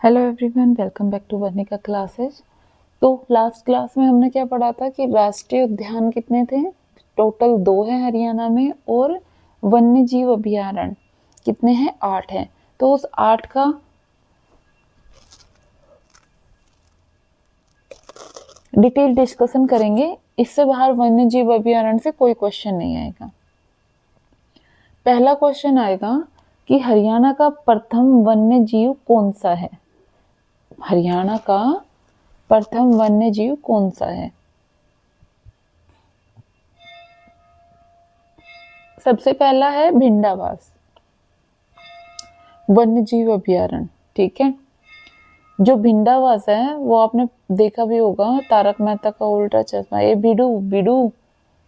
Hello everyone, welcome back to Varnika classes. तो last class में हमने क्या पढ़ा था कि राष्ट्रीय उद्यान कितने थे? टोटल 2 है हरियाणा में, और वन्य जीव अभयारण्य कितने हैं? 8 हैं। तो उस 8 का डिटेल डिस्कशन करेंगे। इससे बाहर वन्य जीव अभयारण्य से कोई क्वेश्चन नहीं आएगा। पहला क्वेश्चन आएगा कि हरियाणा का प्रथम वन्य जीव कौन सा है? हरियाणा का प्रथम वन्य जीव कौन सा है? सबसे पहला है भिंडावास वन्य जीव अभयारण्य। ठीक है, जो भिंडावास है वो आपने देखा भी होगा, तारक मेहता का उल्टा चश्मा। ये बिडू बिडू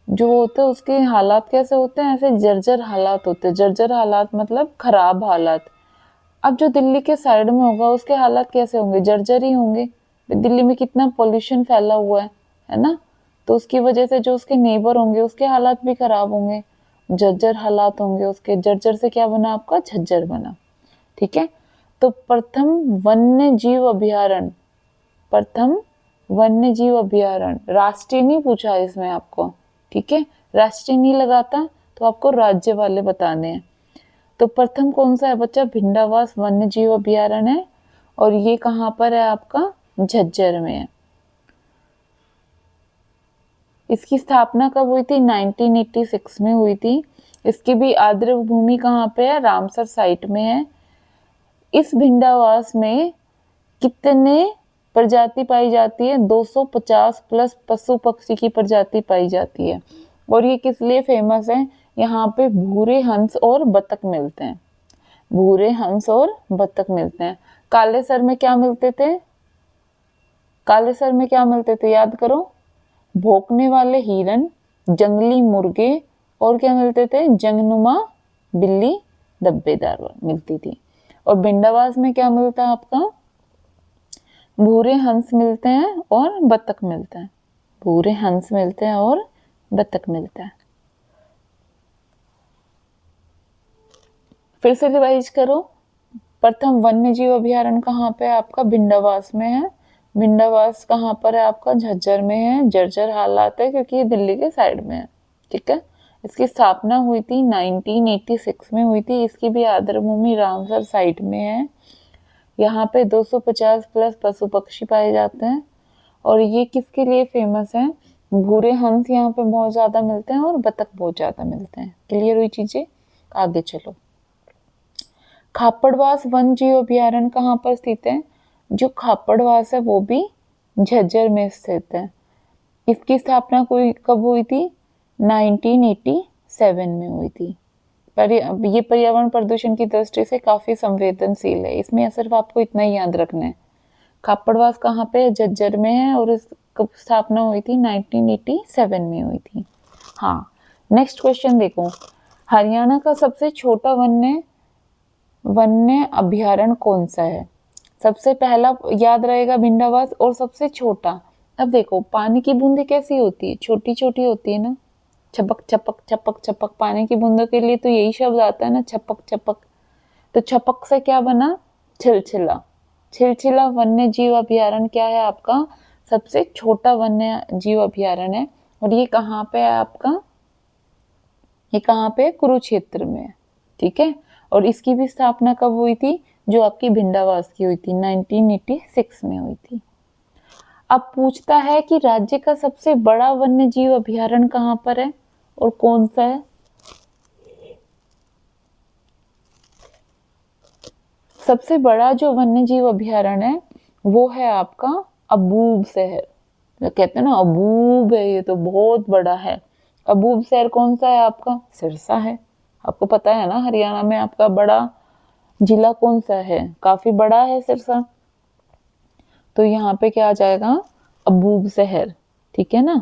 जो होते हैं उसके हालात कैसे होते हैं? ऐसे जर्जर हालात होते हैं। जर्जर हालात मतलब खराब हालात। अब जो दिल्ली के साइड में होगा उसके हालात कैसे होंगे? जर्जर ही होंगे। दिल्ली में कितना पोल्यूशन फैला हुआ है ना? तो उसकी वजह से जो उसके नेबर होंगे उसके हालात भी खराब होंगे, जर्जर हालात होंगे उसके। जर्जर से क्या बना? आपका झज्जर बना। ठीक है, तो प्रथम वन्य जीव अभयारण्य, प्रथम वन्य जीव अभयारण्य, राष्ट्रीय नहीं पूछा इसमें आपको। ठीक है, राष्ट्रीय नहीं लगाता तो आपको राज्य वाले बताने हैं। तो प्रथम कौन सा है बच्चा? भिंडावास वन्य जीव अभयारण्य है, और ये कहाँ पर है? आपका झज्जर में है। इसकी स्थापना कब हुई थी? 1986 में हुई थी। इसकी भी आर्द्र भूमि कहाँ पे है? रामसर साइट में है। इस भिंडावास में कितने प्रजाति पाई जाती है? 250 प्लस पशु पक्षी की प्रजाति पाई जाती है। और ये किस लिए फेमस है? यहाँ पे भूरे हंस और बतख मिलते हैं। भूरे हंस और बतख मिलते हैं। कालेसर में क्या मिलते थे? कालेसर में क्या मिलते थे? याद करो। भौंकने वाले हिरन, जंगली मुर्गे, और क्या मिलते थे? जंगनुमा बिल्ली धब्बेदार मिलती थी। और भिंडावास में क्या मिलता है आपका? भूरे हंस मिलते हैं और बतख मिलते हैं। भूरे हंस मिलते हैं और बतख मिलता है। फिर से रिवाइज करो। प्रथम वन्य जीव अभयारण्य कहाँ पे है? आपका भिंडावास में है। भिंडावास कहाँ पर है? आपका झज्जर में है। जर्जर हालात है क्योंकि ये दिल्ली के साइड में है। ठीक है, इसकी स्थापना हुई थी 1986 में हुई थी। इसकी भी आर्द्र भूमि रामसर साइट में है। यहाँ पे 250 प्लस पशु पक्षी पाए जाते हैं। और ये किसके लिए फेमस है? भूरे हंस यहाँ पे बहुत ज्यादा मिलते हैं और बतख बहुत ज्यादा मिलते हैं। क्लियर हुई चीजें? आगे चलो। खापड़वास वन जीव अभयारण्य कहाँ पर स्थित है? जो खापड़वास है वो भी झज्जर में स्थित है। इसकी स्थापना कोई कब हुई थी? 1987 में हुई थी। पर ये पर्यावरण प्रदूषण की दृष्टि से काफी संवेदनशील है। इसमें सिर्फ आपको इतना ही याद रखना है। खापड़वास कहाँ पे है? झज्जर में है, और इसकी स्थापना हुई थी 1987 में हुई थी। हाँ, नेक्स्ट क्वेश्चन देखो। हरियाणा का सबसे छोटा वन्य अभयारण्य कौन सा है? सबसे पहला याद रहेगा भिंडावास, और सबसे छोटा। अब देखो, पानी की बूंदे कैसी होती है? छोटी छोटी होती है ना। छपक छपक छपक छपक, पानी की बूंदों के लिए तो यही शब्द आता है ना, छपक छपक। तो छपक से क्या बना? छिलछिला। छिलछिला वन्य जीव अभयारण्य क्या है आपका? सबसे छोटा वन्य जीव अभयारण्य है। और ये कहाँ पे है आपका? ये कहाँ पे? कुरुक्षेत्र में है। ठीक है, और इसकी भी स्थापना कब हुई थी? जो आपकी भिंडावास की हुई थी 1986 में हुई थी। अब पूछता है कि राज्य का सबसे बड़ा वन्य जीव अभयारण्य कहाँ पर है और कौन सा है? सबसे बड़ा जो वन्य जीव अभयारण्य है वो है आपका अबूब शहर। कहते हैं ना अबूब है, ये तो बहुत बड़ा है। अबूब शहर कौन सा है आपका? सिरसा है। आपको पता है ना, हरियाणा में आपका बड़ा जिला कौन सा है? काफी बड़ा है सिरसा। तो यहाँ पे क्या आ जाएगा? अबूब शहर। ठीक है ना।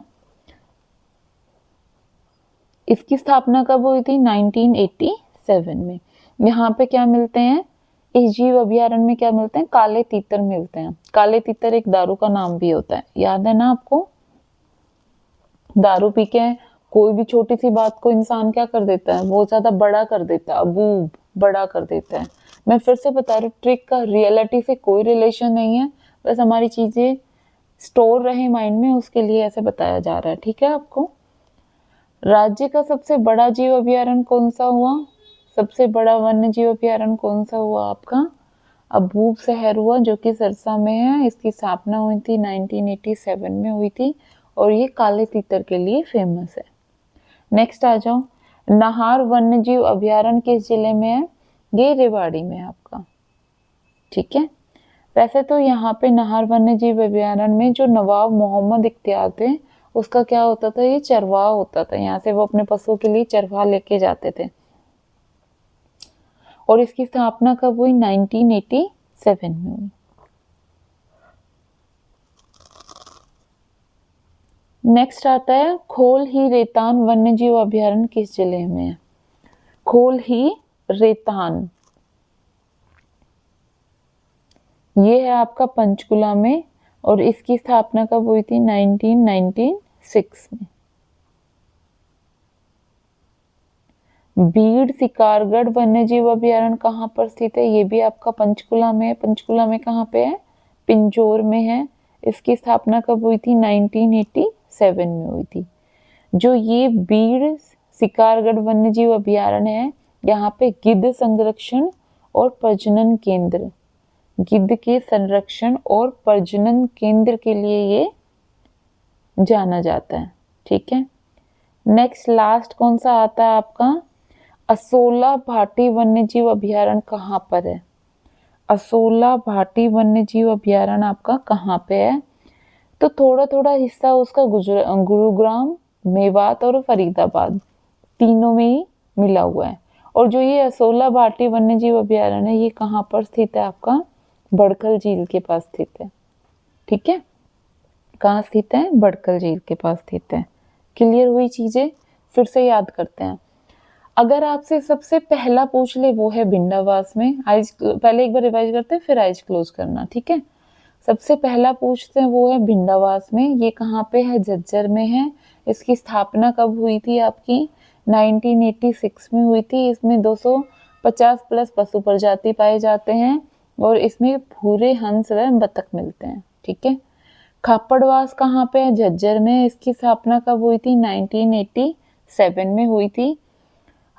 इसकी स्थापना कब हुई थी? 1987 में। यहाँ पे क्या मिलते हैं? इस जीव अभयारण्य में क्या मिलते हैं? काले तीतर मिलते हैं। काले तीतर एक दारू का नाम भी होता है, याद है ना आपको? दारू पी के कोई भी छोटी सी बात को इंसान क्या कर देता है? बहुत ज्यादा बड़ा कर देता है। अबूब, बड़ा कर देता है। मैं फिर से बता रही हूँ, ट्रिक का रियलिटी से कोई रिलेशन नहीं है, बस हमारी चीजें स्टोर रहे माइंड में, उसके लिए ऐसे बताया जा रहा है। ठीक है आपको। राज्य का सबसे बड़ा जीव अभयारण्य कौन सा हुआ? सबसे बड़ा वन्य जीव अभयारण्य कौन सा हुआ आपका? अबूब शहर हुआ, जो कि सिरसा में है। इसकी स्थापना हुई थी 1987 में हुई थी, और ये काले तीतर के लिए फेमस है। नेक्स्ट आ जाओ, नाहर वन्य जीव अभयारण्य किस जिले में है? ये रेवाड़ी में है आपका। ठीक है। वैसे तो यहाँ पे नाहर वन्य जीव अभयारण्य में जो नवाब मोहम्मद इख्तियार थे, उसका क्या होता था, ये चरवाहा होता था। यहाँ से वो अपने पशुओं के लिए चरवाहा लेके जाते थे। और इसकी स्थापना कब हुई? 1987 में हुई। नेक्स्ट आता है, खोल ही रेतान वन्य जीव अभयारण्य किस जिले में है? खोल ही रेतान, ये है आपका पंचकुला में, और इसकी स्थापना कब हुई थी? 1996 में। बीड़ सिकारगढ़ वन्य जीव अभयारण्य कहाँ पर स्थित है? ये भी आपका पंचकुला में है। पंचकुला में कहाँ पे है? पिंजौर में है। इसकी स्थापना कब हुई थी? 1987 में हुई थी। जो ये बीड़ सिकारगढ़ वन्य जीव अभयारण्य है, यहाँ पे गिद्ध संरक्षण और प्रजनन केंद्र, गिद्ध के संरक्षण और प्रजनन केंद्र के लिए ये जाना जाता है। ठीक है। नेक्स्ट लास्ट कौन सा आता है आपका? असोला भाटी वन्य जीव अभयारण्य कहाँ पर है? असोला भाटी वन्य जीव अभयारण्य आपका कहाँ पे है? तो थोड़ा थोड़ा हिस्सा उसका गुरुग्राम, मेवात और फरीदाबाद, तीनों में ही मिला हुआ है। और जो ये असोला भाटी वन्य जीव अभयारण्य है, ये कहाँ पर स्थित है आपका? बड़खल झील के पास स्थित है। ठीक है। कहाँ स्थित है? बड़खल झील के पास स्थित है। क्लियर हुई चीजें? फिर से याद करते हैं। अगर आपसे सबसे पहला पूछ ले, वो है भिंडावास में। आइज पहले एक बार रिवाइज करते हैं, फिर आइज क्लोज करना। ठीक है। सबसे पहला पूछते हैं, वो है भिंडावास में। ये कहाँ पे है? झज्जर में है। इसकी स्थापना कब हुई थी आपकी? 1986 में हुई थी। इसमें 250 प्लस पशु प्रजाति पाए जाते हैं, और इसमें भूरे हंस व बतख मिलते हैं। ठीक है। खापड़वास कहाँ पे है? झज्जर में। इसकी स्थापना कब हुई थी? 1987 में हुई थी।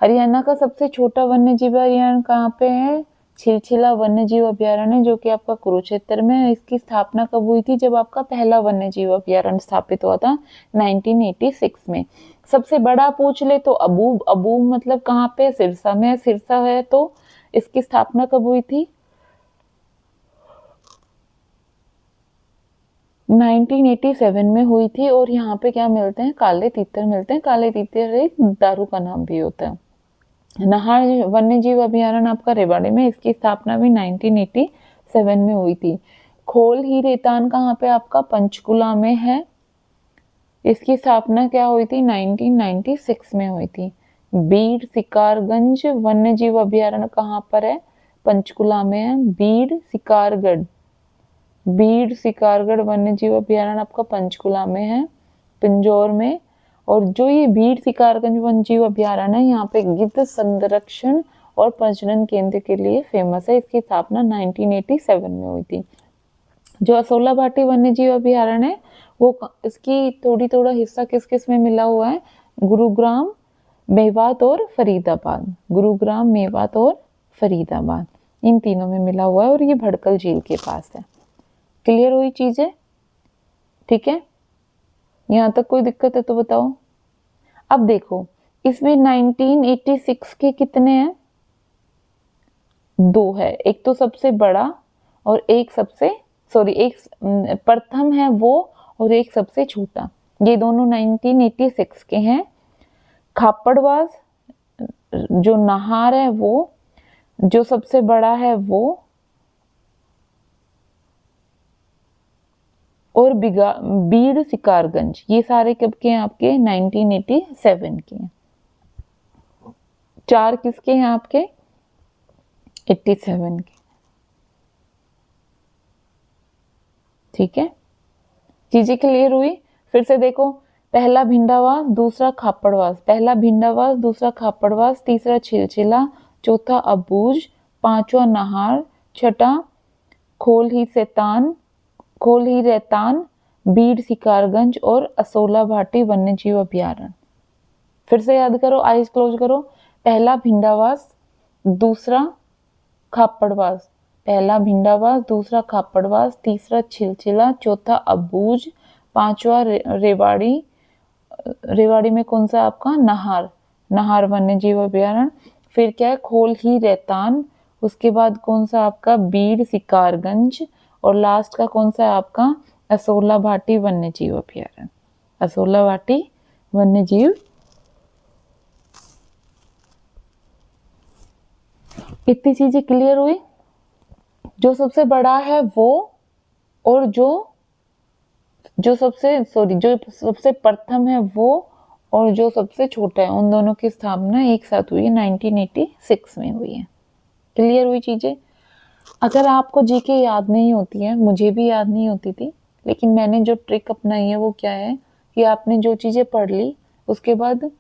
हरियाणा का सबसे छोटा वन्य जीव अभयारण्य कहाँ पे है? छिलछिला वन्य जीव अभयारण्य, जो कि आपका कुरुक्षेत्र में है। इसकी स्थापना कब हुई थी? जब आपका पहला वन्य जीव अभयारण्य स्थापित हुआ था 1986 में। सबसे बड़ा पूछ ले तो अबूब, अबूब मतलब कहाँ पे? सिरसा में। सिरसा है, तो इसकी स्थापना कब हुई थी? 1987 में हुई थी। और यहाँ पे क्या मिलते हैं? काले तीतर मिलते हैं। काले तीतर एक दारू का नाम भी होता है। नाहर वन्य जीव अभयारण्य आपका रेवाड़ी में, इसकी स्थापना भी 1987 में हुई थी। खोल ही रेतान कहाँ पे आपका? पंचकुला में है। इसकी स्थापना क्या हुई थी? 1996 में हुई थी। बीड़ सिकारगंज वन्य जीव अभयारण्य कहाँ पर है? पंचकुला में है। बीड़ सिकारगढ़, बीड़ सिकारगढ़ वन्य जीव अभयारण्य आपका पंचकुला में है, पिंजौर में। और जो ये बीड़ सिकारगंज वन्य जीव अभयारण्य है, यहाँ पे गिद्ध संरक्षण और प्रजनन केंद्र के लिए फेमस है। इसकी स्थापना 1987 में हुई थी। जो असोला भाटी वन्य जीव अभयारण्य है, वो इसकी थोड़ा हिस्सा किस किस में मिला हुआ है? गुरुग्राम, मेवात और फरीदाबाद। गुरुग्राम, मेवात और फरीदाबाद, इन तीनों में मिला हुआ है, और ये भड़कल झील के पास है। क्लियर हुई चीजें? ठीक है। यहाँ तक कोई दिक्कत है तो बताओ। अब देखो, इसमें 1986 के कितने हैं? 2 है। एक तो सबसे बड़ा और एक सबसे, सॉरी, एक प्रथम है वो, और एक सबसे छोटा। ये दोनों 1986 के हैं। खापड़वास जो नाहर है वो, जो सबसे बड़ा है वो, और बीड़ सिकारगंज, ये सारे कब के हैं आपके? 1987 के हैं। 4 किसके हैं आपके? 87 के। ठीक है। चीजें क्लियर हुई? फिर से देखो, पहला भिंडावास, दूसरा खापड़वास, पहला भिंडावास, दूसरा खापड़वास, तीसरा छिलछिला, चौथा अबूज, पांचवा नाहर, छठा खोल ही रैतान, बीड़ शिकारगंज और असोला भाटी वन्य जीव अभ्यारण्य। फिर से याद करो, आइज क्लोज करो। पहला भिंडावास, दूसरा खापड़वास, पहला भिंडावास, दूसरा खापड़वास, तीसरा छिलचिला, चौथा अबूज, पांचवा रेवाड़ी, रेवाड़ी में कौन सा आपका नाहर वन्य जीव अभ्यारण्य। फिर क्या है, खोल ही रैतान, उसके बाद कौन सा आपका बीड़ शिकारगंज, और लास्ट का कौन सा है आपका असोला भाटी वन्य जीव अभ्यारण्य। असोला भाटी वन्य जीव। इतनी चीजें क्लियर हुई। जो सबसे बड़ा है वो, और जो सबसे प्रथम है वो, और जो सबसे छोटा है, उन दोनों की स्थापना एक साथ हुई है, 1986 में हुई है। क्लियर हुई चीजें। अगर आपको जीके याद नहीं होती है, मुझे भी याद नहीं होती थी, लेकिन मैंने जो ट्रिक अपनाई है वो क्या है कि आपने जो चीजें पढ़ ली उसके बाद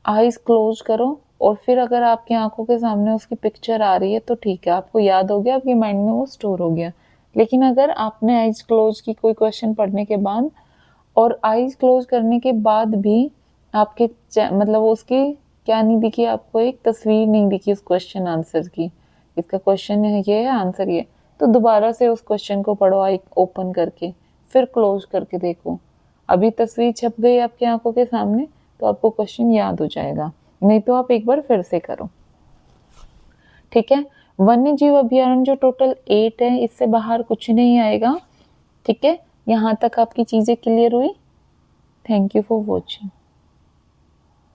आईज क्लोज करो, और फिर अगर आपकी आंखों के सामने उसकी पिक्चर आ रही है तो ठीक है, आपको याद हो गया, आपके माइंड में वो स्टोर हो गया। लेकिन अगर आपने आईज क्लोज की कोई क्वेश्चन पढ़ने के बाद, और आईज क्लोज करने के बाद भी आपके मतलब उसकी क्या नहीं दिखी, आपको एक तस्वीर नहीं दिखी उस क्वेश्चन आंसर की, इसका क्वेश्चन है ये है, आंसर ये, तो दोबारा से उस क्वेश्चन को पढ़ो आई ओपन करके, फिर क्लोज करके देखो। अभी तस्वीर छप गई आपकी आंखों के सामने तो आपको क्वेश्चन याद हो जाएगा, नहीं तो आप एक बार फिर से करो। ठीक है, वन्य जीव अभ्यारण्य जो टोटल 8 है, इससे बाहर कुछ नहीं आएगा। ठीक है, यहाँ तक आपकी चीजें क्लियर हुई। Thank you for watching.